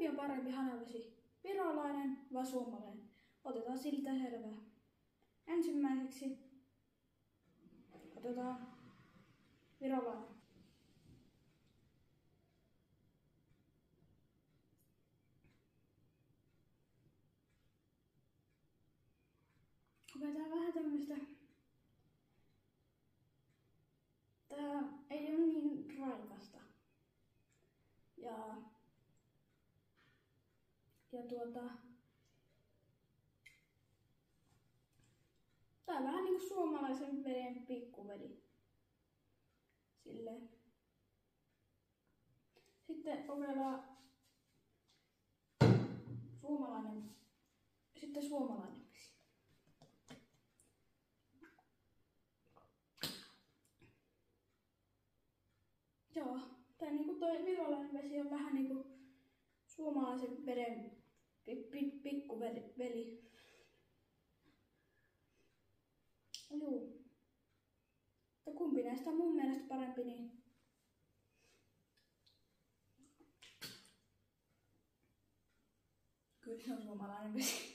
Kumpi on parempi hanavesi? Virolainen vai suomalainen? Otetaan siltä selvää. Ensimmäiseksi otetaan virolainen. Otetaan vähän tämmöistä. Tää ei ole niin raikasta. Ja tää on vähän niinku suomalaisen veden pikkuveli. Silleen. Sitten kokeillaan suomalainen vesi. Joo, tää niinku toi virolainen vesi on vähän niinku suomalaisen veden pikkuveli. Juu. Mutta kumpi näistä on mun mielestä parempi, niin kyllä se on suomalainen vesi.